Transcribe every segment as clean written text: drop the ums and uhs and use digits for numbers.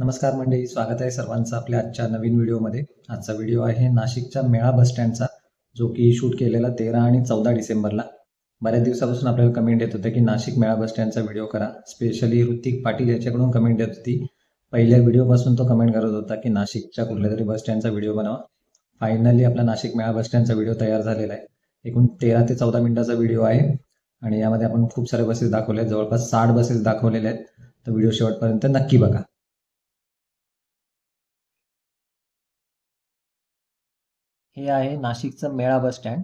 नमस्कार मंडळी, स्वागत आहे सर्वांचं आपल्या आजच्या नवीन व्हिडिओमध्ये. आजचा व्हिडिओ आहे नाशिकच्या मेळा बस स्टँडचा, जो की शूट केलेला 13 आणि 14 डिसेंबरला. बऱ्याच दिवसापासून आपल्याला कमेंट येत होते की नाशिक मेळा बस स्टँडचा व्हिडिओ करा. स्पेशली ऋतिक पाटील याच्याकडून कमेंट येत होती. पहिल्या व्हिडिओपासून तो कमेंट करत होता की नाशिकच्या कुठल्या तरी बस स्टँडचा व्हिडिओ बनवा. फायनली आपला नाशिक मेळा बस स्टँडचा व्हिडिओ तयार झालेला आहे. एकूण 13 ते 14 मिनिटाचा व्हिडिओ आहे आणि यामध्ये आपण खूप सारे बसेस दाखवले आहेत. जवळपास 60 बसेस दाखवलेले आहेत. तर व्हिडिओ शेवटपर्यंत नक्की बघा. हे आहे नाशिकचं मेळा बस स्टँड.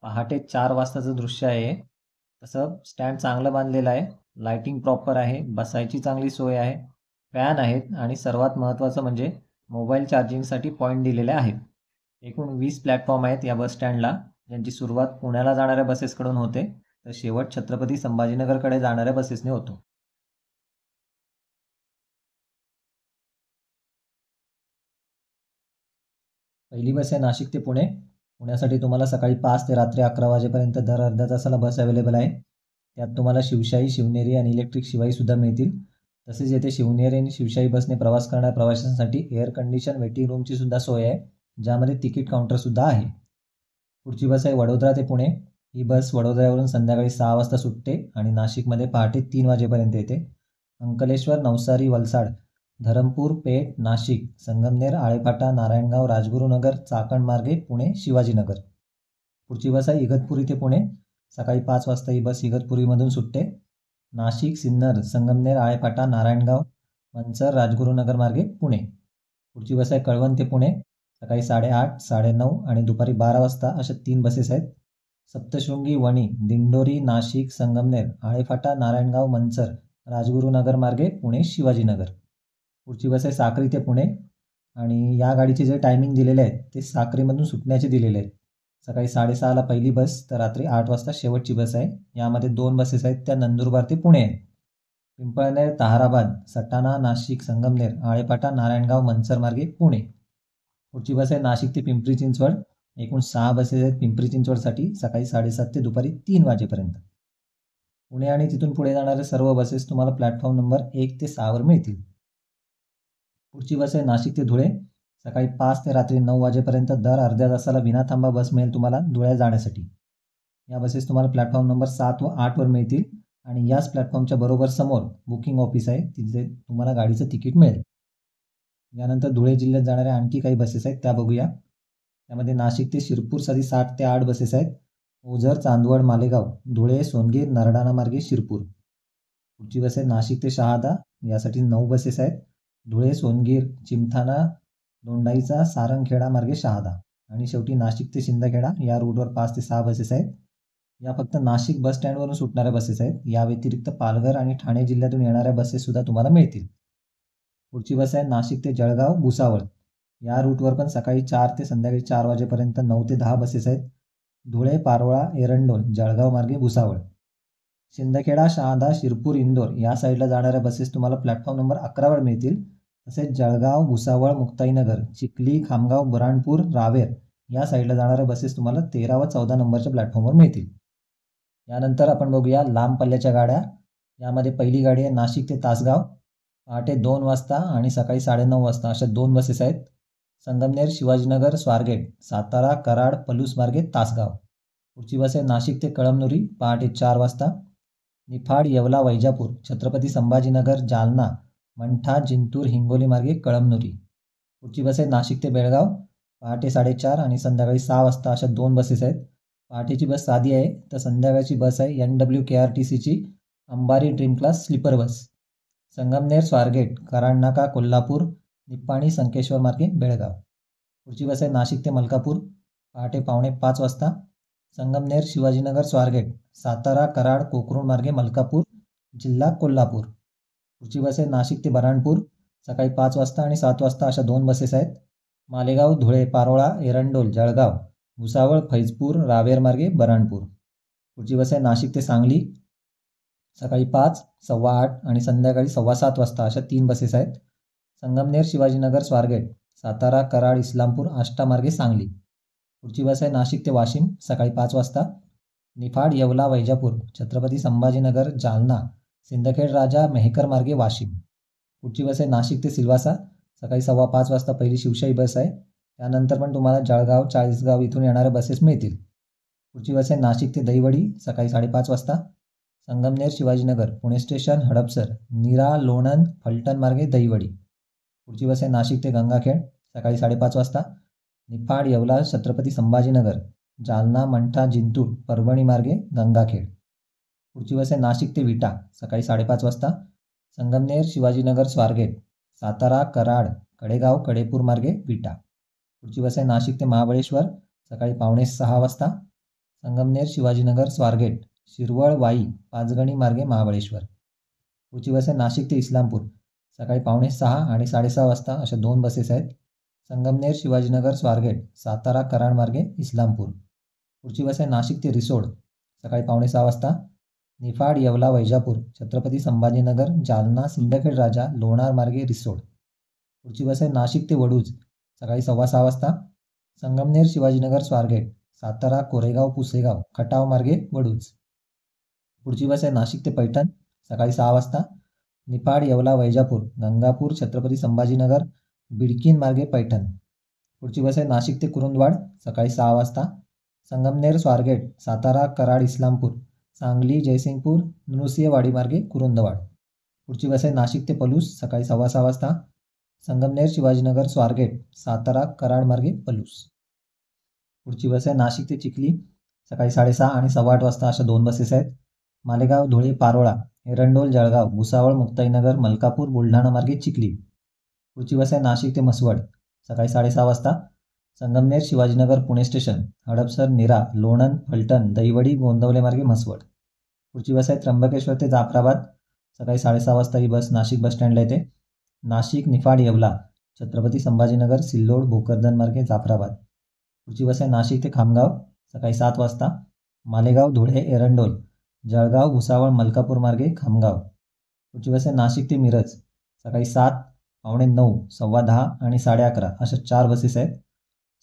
पहाटे 4 वाजताचं दृश्य आहे. तसं स्टँड चांगलं बांधलेलं आहे. लाइटिंग प्रॉपर आहे. बसायची चांगली सोय आहे. फॅन आहेत आणि सर्वात महत्त्वाचं म्हणजे मोबाईल चार्जिंगसाठी पॉईंट दिलेले आहेत. एकूण 20 प्लॅटफॉर्म आहेत या बस स्टँडला, ज्यांची सुरुवात पुण्याला जाणाऱ्या बसेसकडून होते तर शेवट छत्रपती संभाजीनगरकडे जाणाऱ्या बसेसने होतो. पहिली बस आहे नाशिक ते पुणे. पुण्यासाठी तुम्हाला सकाळी 5 ते रात्री 11 वाजेपर्यंत दर अर्ध्या तासाला बस अवेलेबल आहे. त्यात तुम्हाला शिवशाही, शिवनेरी आणि इलेक्ट्रिक शिवाईसुद्धा मिळतील. तसेच येथे शिवनेरी आणि शिवशाही बसने प्रवास करणाऱ्या प्रवाशांसाठी एअर कंडिशन वेटिंग रूमची सुद्धा सोय आहे, ज्यामध्ये तिकीट काउंटरसुद्धा आहे. पुढची बस आहे वडोदरा ते पुणे. ही बस वडोदऱ्यावरून संध्याकाळी 6 वाजता सुटते आणि नाशिकमध्ये पहाटे 3 वाजेपर्यंत येते. अंकलेश्वर, नवसारी, वलसाड, धरमपूर, पेठ, नाशिक, संगमनेर, आळेफाटा, नारायणगाव, राजगुरुनगर, चाकण मार्गे पुणे, शिवाजीनगर. पुढची बस आहे इगतपुरी ते पुणे. सकाळी 5 वाजता ही बस इगतपुरीमधून सुटते. नाशिक, सिन्नर, संगमनेर, आळेफाटा, नारायणगाव, मंचर, राजगुरुनगर मार्गे पुणे. पुढची बस आहे कळवण ते पुणे. सकाळी 8:30, 9:30 आणि दुपारी 12 वाजता अशा 3 बसेस आहेत. सप्तशृंगी, वणी, दिंडोरी, नाशिक, संगमनेर, आळेफाटा, नारायणगाव, मंचर, राजगुरुनगर मार्गे पुणे, शिवाजीनगर. पुढची बस आहे साक्री ते पुणे आणि या गाडीचे जे टायमिंग दिलेले आहेत ते साक्रीमधून सुटण्याचे दिलेले आहेत. सकाळी 6:30ला पहिली बस तर रात्री 8 वाजता शेवटची बस आहे. यामध्ये 2 बसेस आहेत, त्या नंदुरबार ते पुणे आहेत. पिंपळनेर, ताहाराबाद, सटाणा, नाशिक, संगमनेर, आळेफाटा, नारायणगाव, मंचर मार्गे पुणे. पुढची बस आहे नाशिक ते पिंपरी चिंचवड. एकूण 6 बसेस आहेत पिंपरी चिंचवडसाठी, सकाळी 7:30 ते दुपारी 3 वाजेपर्यंत. पुणे आणि तिथून पुढे जाणारे सर्व बसेस तुम्हाला प्लॅटफॉर्म नंबर 1 ते 6 वर मिळतील. पुढची बस आहे नाशिक ते धुळे. सकाळी 5 ते रात्री 9 वाजेपर्यंत दर अर्ध्या तासाला विनाथांबा बस मिळेल तुम्हाला धुळ्याला जाण्यासाठी. या बसेस तुम्हाला प्लॅटफॉर्म नंबर 7 व 8 वर मिळतील आणि याच प्लॅटफॉर्मच्या बरोबर समोर बुकिंग ऑफिस आहे, तिथे तुम्हाला गाडीचं तिकीट मिळेल. यानंतर धुळे जिल्ह्यात जाणाऱ्या आणखी काही बसेस आहेत, त्या बघूया. त्यामध्ये नाशिक ते शिरपूरसाठी 7 ते 8 बसेस आहेत. ओझर, चांदवड, मालेगाव, धुळे, सोनगीर, नरडाणा मार्गे शिरपूर. पुढची बस आहे नाशिक ते शहादा. यासाठी 9 बसेस आहेत. धुळे, सोनगीर, चिमठाणा, दोंडाईचा, सारंगखेडा मार्गे शहादा. आणि शेवटी नाशिक ते शिंदखेडा या रूटवर 5 ते 6 बसेस आहेत. या फक्त नाशिक बस स्टँडवरून सुटणाऱ्या बसेस आहेत. या व्यतिरिक्त पालघर आणि ठाणे जिल्ह्यातून येणाऱ्या बसेससुद्धा तुम्हाला मिळतील. पुढची बस आहे नाशिक ते जळगाव, भुसावळ. या रूटवर पण सकाळी 4 ते संध्याकाळी 4 वाजेपर्यंत 9 ते 10 बसेस आहेत. धुळे, पारोळा, एरंडोल, जळगाव मार्गे भुसावळ. शिंदखेडा, शहादा, शिरपूर, इंदोर या साईडला जाणाऱ्या बसेस तुम्हाला प्लॅटफॉर्म नंबर 11 वर मिळतील. तसेच जळगाव, भुसावळ, मुक्ताईनगर, चिखली, खामगाव, बुऱ्हाणपूर, रावेर या साईडला जाणाऱ्या बसेस तुम्हाला 13 व 14 नंबरच्या प्लॅटफॉर्मवर मिळतील. यानंतर आपण बघूया लांब पल्ल्याच्या गाड्या. यामध्ये पहिली गाडी आहे नाशिक ते तासगाव. पहाटे 2 वाजता आणि सकाळी 9:30 वाजता अशा 2 बसेस आहेत. संगमनेर, शिवाजीनगर, स्वारगेट, सातारा, कराड, पलूस मार्गे तासगाव. पुढची बस आहे नाशिक ते कळमनुरी. पहाटे 4 वाजता. निफाड, येवला, वैजापूर, छत्रपती संभाजीनगर, जालना, मंठा, जिंतूर, हिंगोली मार्गे कळमनुरी. पुढची बस आहे नाशिक ते बेळगाव. पहाटे 4:30 आणि संध्याकाळी 6 वाजता अशा 2 बसेस आहेत. पहाटेची बस साधी आहे, तर संध्याकाळची बस आहे NWKRTCची Ambari dream class sleeper bus. Sangamner, Swargate, Karadnaka, Kolhapur, Nippani, Sankeshwar मार्गे बेळगाव. पुढची बस आहे नाशिक ते मलकापूर. पहाटे 4:45 वाजता. संगमनेर, शिवाजीनगर, स्वारगेट, सातारा, कराड, कोकरूड मार्गे मलकापूर, जिल्हा कोल्हापूर. पुढची बस आहे नाशिक ते बऱ्हाणपूर. सकाळी 5 वाजता आणि 7 वाजता अशा 2 बसेस आहेत. मालेगाव, धुळे, पारोळा, एरंडोल, जळगाव, भुसावळ, फैजपूर, रावेर मार्गे बऱ्हाणपूर. पुढची बस आहे नाशिक ते सांगली. सकाळी 5, 8:15 आणि संध्याकाळी 7:15 वाजता अशा 3 बसेस आहेत. संगमनेर, शिवाजीनगर, स्वारगेट, सातारा, कराड, इस्लामपूर, आष्टा मार्गे सांगली. पुढची बस आहे नाशिक ते वाशिम. सकाळी 5 वाजता. निफाड, येवला, वैजापूर, छत्रपती संभाजीनगर, जालना, सिंदखेड राजा, मेहकर मार्गे वाशिम. पुढची बस आहे नाशिक ते सिल्वासा, सकाळी 5:15 वाजता पहिली शिवशाही बस आहे. त्यानंतर पण तुम्हाला जळगाव, चाळीसगाव इथून येणाऱ्या बसेस मिळतील. पुढची बस आहे नाशिक ते दहिवडी, सकाळी 5:30 वाजता. संगमनेर, शिवाजीनगर, पुणे स्टेशन, हडपसर, नीरा, लोणंद, फलटण मार्गे दहिवडी. पुढची बस आहे नाशिक ते गंगाखेड, सकाळी 5:30 वाजता. निफाड, येवला, छत्रपती संभाजीनगर, जालना, मंठा, जिंतूर, परभणी मार्गे गंगाखेड. पुढची बस आहे नाशिक ते विटा, सकाळी 5:30 वाजता. संगमनेर, शिवाजीनगर, स्वारगेट, सातारा, कराड, कडेगाव, कडेपूर मार्गे विटा. पुढची बस आहे नाशिक ते महाबळेश्वर, सकाळी 5:45 वाजता. संगमनेर, शिवाजीनगर, स्वारगेट, शिरवळ, वाई, पाचगणी मार्गे महाबळेश्वर. पुढची बस आहे नाशिक ते इस्लामपूर, सकाळी 5:45 आणि 6:30 वाजता अशा 2 बसेस आहेत. संगमनेर, शिवाजीनगर, स्वारगेट, सातारा, कराड मार्गे इस्लामपूर. पुढची बस आहे नाशिक ते रिसोड, सकाळी 5:45 वाजता. निफाड, येवला, वैजापूर, छत्रपती संभाजीनगर, जालना, सिंदखेड राजा, लोणार मार्गे रिसोड. पुढची बस आहे नाशिक ते वडूज, सकाळी 6:15 वाजता. संगमनेर, शिवाजीनगर, स्वारगेट, सातारा, कोरेगाव, पुसेगाव, खटाव मार्गे वडूज. पुढची बस आहे नाशिक ते पैठण, सकाळी 6 वाजता. निफाड, येवला, वैजापूर, गंगापूर, छत्रपती संभाजीनगर, बिडकीन मार्गे पैठण. पुढची बस आहे नाशिक ते कुरुंदवाड, सकाळी 6 वाजता. संगमनेर, स्वारगेट, सातारा, कराड, इस्लामपूर, सांगली, जयसिंगपूर, नृसिंहवाडी मार्गे कुरुंदवाड. पुढची बस आहे नाशिक ते पलूस, सकाळी 6:15 वाजता. संगमनेर, शिवाजीनगर, स्वारगेट, सातारा, कराड मार्गे पलूस. पुढची बस आहे नाशिक ते चिखली, सकाळी 6:30 आणि 8:15 वाजता अशा 2 बसेस आहेत. मालेगाव, धुळे, पारोळा, एरंडोल, जळगाव, भुसावळ, मुक्ताईनगर, मलकापूर, बुलढाणा मार्गे चिखली. पुढची बस आहे नाशिक ते म्हसवड, सकाळी 6:30 वाजता. संगमनेर, शिवाजीनगर, पुणे स्टेशन, हडपसर, नीरा, लोणंद, फलटण, दहिवडी, गोंदवले मार्गे म्हसवड. पुढची बस आहे त्र्यंबकेश्वर ते जाफराबाद, सकाळी 6:30 वाजता ही बस नाशिक बसस्टँडला येते. नाशिक, निफाड, येवला, छत्रपती संभाजीनगर, सिल्लोड, भोकरदन मार्गे जाफराबाद. पुढची बस आहे नाशिक ते खामगाव, सकाळी 7 वाजता. मालेगाव, धुळे, एरंडोल, जळगाव, भुसावळ, मलकापूर मार्गे खामगाव. पुढची बस आहे नाशिक ते मिरज, सकाळी 7, 8:45, 10:15 आणि 11:30 अशा 4 बसेस आहेत.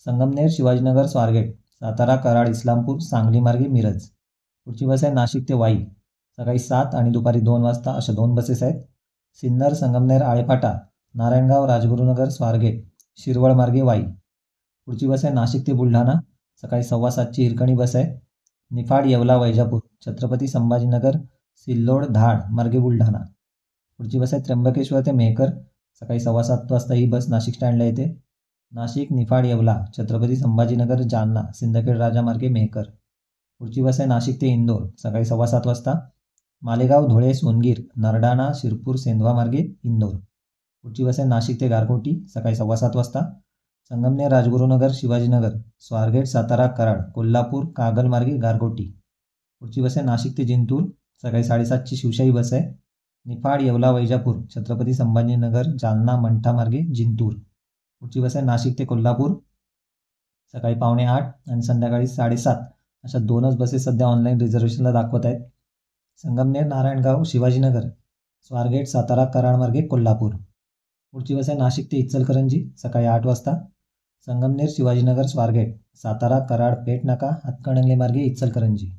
संगमनेर, शिवाजीनगर, स्वारगेट, सातारा, कराड, इस्लामपूर, सांगली मार्गे मिरज. पुढची बस आहे नाशिक ते वाई, सकाळी 7 आणि दुपारी 2 वाजता अशा 2 बसेस आहेत. सिन्नर, संगमनेर, आळेफाटा, नारायणगाव, राजगुरुनगर, स्वारगेट, शिरवळ मार्गे वाई. पुढची बस आहे नाशिक ते बुलढाणा, सकाळी 6:15 हिरकणी बस आहे. निफाड, येवला, वैजापूर, छत्रपती संभाजीनगर, सिल्लोड, धाड मार्गे बुलढाणा. पुढची बस आहे त्र्यंबकेश्वर ते मेहकर, सकाळी 7:15 वाजता ही बस नाशिक स्टँडला येते. नाशिक, निफाड, येवला, छत्रपती संभाजीनगर, जालना, सिंदखेड राजा मार्गे मेहकर. पुढची बस आहे नाशिक ते इंदोर, सकाळी 7:15 वाजता. मालेगाव, धुळे, सोनगीर, नरडाणा, शिरपूर, सेंधवा मार्गे इंदोर. पुढची बस आहे नाशिक ते गारगोटी, सकाळी 7:15 वाजता. संगमनेर, राजगुरुनगर, शिवाजीनगर, स्वारगेट, सातारा, कराड, कोल्हापूर, कागल मार्गे गारगोटी. पुढची बस आहे नाशिक ते जिंतूर, सकाळी 7:30ची शिवशाही बस आहे. निफाड, येवला, वैजापूर, छत्रपती संभाजीनगर, जालना, मंठा मार्गे जिंतूर. पुढची बस आहे नाशिक ते कोल्हापूर, सकाळी 7:45 आणि संध्याकाळी 7:30 अशा 2च बसेस सध्या ऑनलाईन रिझर्वेशनला दाखवत आहेत. संगमनेर, नारायणगाव, शिवाजीनगर, स्वारगेट, सातारा, कराड मार्गे कोल्हापूर. पुढची बस आहे नाशिक ते इचलकरंजी, सकाळी 8 वाजता. संगमनेर, शिवाजीनगर, स्वारगेट, सातारा, कराड, पेठ नाका, हातकणंगले मार्गे इचलकरंजी.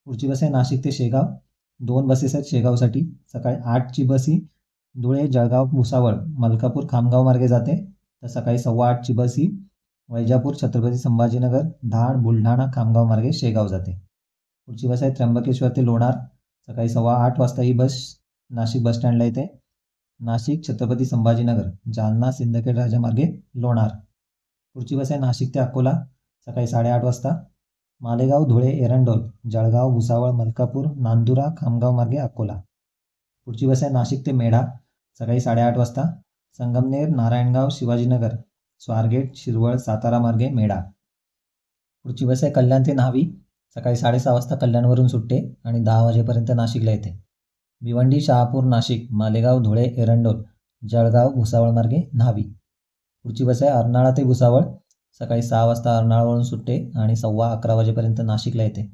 पुढची बस आहे नाशिक ते शेगाव, 2 बसेस आहेत शेगावसाठी. सकाळी 8ची बस ही धुळे, जळगाव, भुसावळ, मलकापूर, खामगाव मार्गे जाते. तर सकाळी 8:15ची बस ही वैजापूर, छत्रपती संभाजीनगर, धाड, बुलढाणा, खामगाव मार्गे शेगाव जाते. पुढची बस आहे त्र्यंबकेश्वर ते लोणार, सकाळी 8:15 वाजता ही बस नाशिक बसस्टँडला येते. नाशिक, छत्रपती संभाजीनगर, जालना, सिंदखेड राजा मार्गे लोणार. पुढची बस आहे नाशिक ते अकोला, सकाळी 8:30 वाजता. मालेगाव, धुळे, एरंडोल, जळगाव, भुसावळ, मलकापूर, नांदुरा, खामगाव मार्गे अकोला. पुढची बस आहे नाशिक ते मेढा, सकाळी 8:30 वाजता. संगमनेर, नारायणगाव, शिवाजीनगर, स्वारगेट, शिरवळ, सातारा मार्गे मेढा. पुढची बस आहे कल्याण ते न्हावी, सकाळी 6:30 वाजता कल्याणवरून सुटते आणि 10 वाजेपर्यंत नाशिकला येते. भिवंडी, शहापूर, नाशिक, मालेगाव, धुळे, एरंडोल, जळगाव, भुसावळ मार्गे न्हावी. पुढची बस आहे अर्नाळा ते भुसावळ, सकाळी 6 वाजता अर्नाळावरून सुटते आणि 11:15 वाजेपर्यंत नाशिकला येते.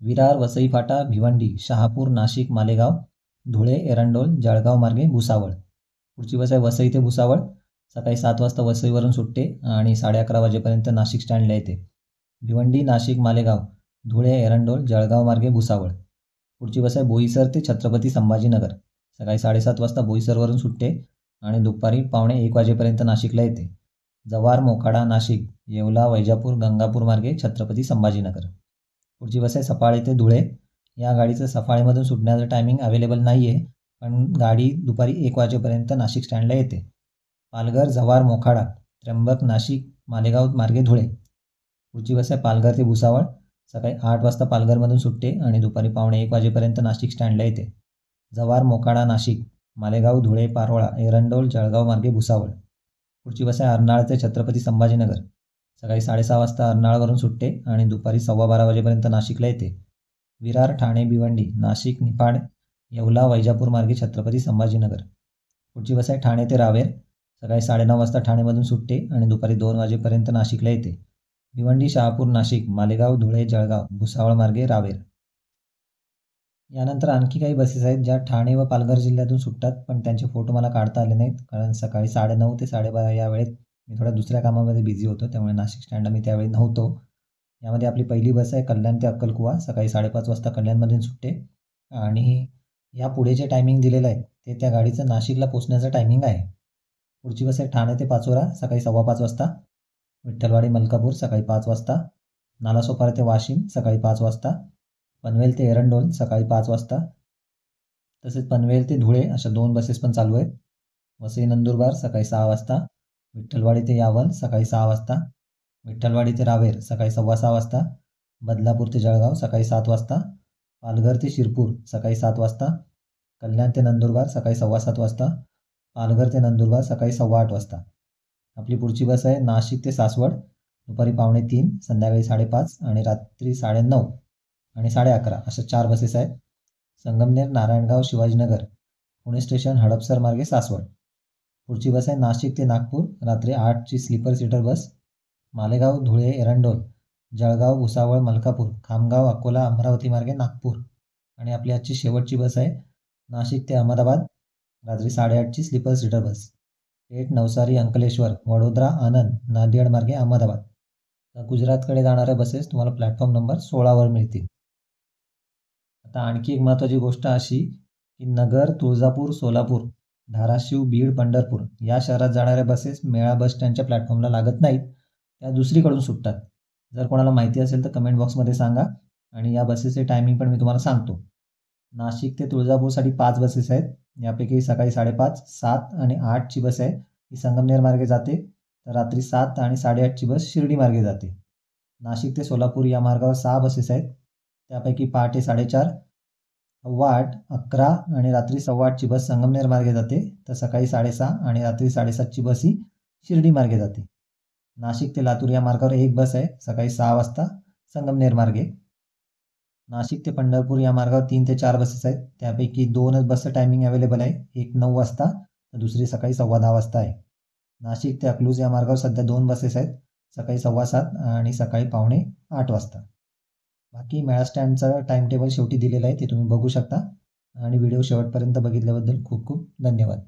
विरार, वसई फाटा, भिवंडी, शहापूर, नाशिक, मालेगाव, धुळे, एरंडोल, जळगाव मार्गे भुसावळ. पुढची बस आहे वसई ते भुसावळ, सकाळी 7 वाजता वसईवरून सुटते आणि 11:30 वाजेपर्यंत नाशिक स्टँडला येते. भिवंडी, नाशिक, मालेगाव, धुळे, एरंडोल, जळगाव मार्गे भुसावळ. पुढची बस आहे बोईसर ते छत्रपती संभाजीनगर, सकाळी 7:30 वाजता बोईसरवरून सुटते आणि दुपारी 1:45 वाजेपर्यंत नाशिकला येते. जव्हार मोखाडा नाशिक, येवला वैजापूर गंगापूर मार्गे छत्रपती संभाजीनगर. पुढची बस आहे सफाळे ते धुळे. या गाडीचं सफाळेमधून सुटण्याचं टायमिंग अवेलेबल नाही आहे, पण गाडी दुपारी 1 वाजेपर्यंत नाशिक स्टँडला येते. पालघर जव्हार मोखाडा, त्र्यंबक नाशिक मालेगाव मार्गे धुळे. पुढची बस आहे पालघर ते भुसावळ. सकाळी 8 वाजता पालघरमधून सुटते आणि दुपारी 1:45 वाजेपर्यंत नाशिक स्टँडला येते. जव्हार मोखाडा नाशिक, मालेगाव धुळे पारोळा एरंडोल जळगाव मार्गे भुसावळ. पुढची बस आहे अर्नाळ ते छत्रपती संभाजीनगर. सकाळी 6:30 वाजता अर्नाळवरून सुटते आणि दुपारी 12:15 वाजेपर्यंत नाशिकला येते. विरार ठाणे भिवंडी नाशिक निफाड येवला वैजापूर मार्गे छत्रपती संभाजीनगर. पुढची बस आहे ठाणे ते रावेर. सकाळी 9:30 वाजता ठाणेमधून सुटते आणि दुपारी 2 वाजेपर्यंत नाशिकला येते. भिवंडी शहापूर नाशिक मालेगाव धुळे जळगाव भुसावळ मार्गे रावेर. यानंतर आणखी काही बसेस आहेत ज्या ठाणे व पालघर जिल्ह्यातून सुटतात, पण त्यांचे फोटो मला काढता आले नाहीत, कारण सकाळी 9:30 ते 12:30 या वेळेत मी थोड्या दुसऱ्या कामामध्ये बिझी होतो, त्यामुळे नाशिक स्टँडला मी त्यावेळी नव्हतो. यामध्ये आपली पहिली बस आहे कल्याण ते अक्कलकुवा. सकाळी 5:30 वाजता कल्याणमधून सुटते आणि या पुढे जे टायमिंग दिलेलं आहे ते त्या गाडीचं नाशिकला पोचण्याचं टायमिंग आहे. पुढची बस आहे ठाणे ते पाचोरा. सकाळी 5:15 वाजता. विठ्ठलवाडी मलकापूर सकाळी 5 वाजता. नालासोपारा ते वाशिम सकाळी 5 वाजता. पनवेल ते एरंडोल सकाळी 5 वाजता. तसेच पनवेल ते धुळे अशा 2 बसेस पण चालू आहेत. वसई नंदुरबार सकाळी 6 वाजता. विठ्ठलवाडी ते यावल सकाळी 6 वाजता. विठ्ठलवाडी ते रावेर सकाळी 6:15 वाजता. बदलापूर ते जळगाव सकाळी 7 वाजता. पालघर ते शिरपूर सकाळी 7 वाजता. कल्याण ते नंदुरबार सकाळी 7:15 वाजता. पालघर ते नंदुरबार सकाळी 8:15 वाजता. आपली पुढची बस आहे नाशिक ते सासवड. दुपारी 2:45 संध्याकाळी 5:30 आणि रात्री 9:30 आणि 11:30 अशा 4 बसेस आहेत. संगमनेर नारायणगाव शिवाजीनगर पुणे स्टेशन हडपसर मार्गे सासवड. पुढची बस आहे नाशिक ते नागपूर रात्री 8ची sleeper seater bus. Malegaon Dhule Erandol Jalgaon Bhusawal Malkapur Khamgaon Akola Amravati मार्गे नागपूर. आणि आपली आजची शेवटची बस आहे नाशिक ते अहमदाबाद रात्री 8:30ची स्लीपर सीटर बस. पेठ नवसारी अंकलेश्वर वडोदरा आनंद नांदेड मार्गे अहमदाबाद. गुजरातकडे जाणाऱ्या बसेस तुम्हाला प्लॅटफॉर्म नंबर 16वर मिळतील. आता आणखी एक महत्त्वाची गोष्ट अशी की नगर तुळजापूर सोलापूर धाराशिव बीड पंढरपूर या शहरात जाणाऱ्या बसेस मेळा बस स्टँडच्या प्लॅटफॉर्मला लागत नाहीत, त्या दुसरीकडून सुटतात. जर कोणाला माहिती असेल तर कमेंट बॉक्समध्ये सांगा आणि या बसेसचे टायमिंग पण मी तुम्हाला सांगतो. नाशिक ते तुळजापूरसाठी 5 बसेस आहेत. यापैकी सकाळी 5:30 7 आणि 8ची बस आहे ही संगमनेर मार्गे जाते, तर रात्री 7 आणि 8:30ची बस शिर्डी मार्गे जाते. नाशिक ते सोलापूर या मार्गावर 6 बसेस आहेत. त्यापैकी पहाटे 4:30 8:15 11 आणि रात्री 8:15ची बस संगमनेर मार्गे जाते, तर सकाळी 6:30 आणि रात्री 7:30ची बस ही शिर्डी मार्गे जाते. नाशिक ते लातूर या मार्गावर 1 बस आहे सकाळी 6 वाजता संगमनेर मार्गे. नाशिक ते पंढरपूर या मार्गावर 3 ते 4 बसेस आहेत. त्यापैकी 2च बसचं टायमिंग अवेलेबल आहे, एक 9 वाजता तर दुसरी सकाळी 10:15 वाजता आहे. नाशिक ते अकलूज या मार्गावर सध्या 2 बसेस आहेत, सकाळी 7:15 आणि सकाळी 7:45 वाजता. बाकी मेळा स्टँडचं टाईम टेबल शेवटी दिलेलं आहे, ते तुम्ही बघू शकता. आणि व्हिडिओ शेवटपर्यंत बघितल्याबद्दल खूप खूप धन्यवाद.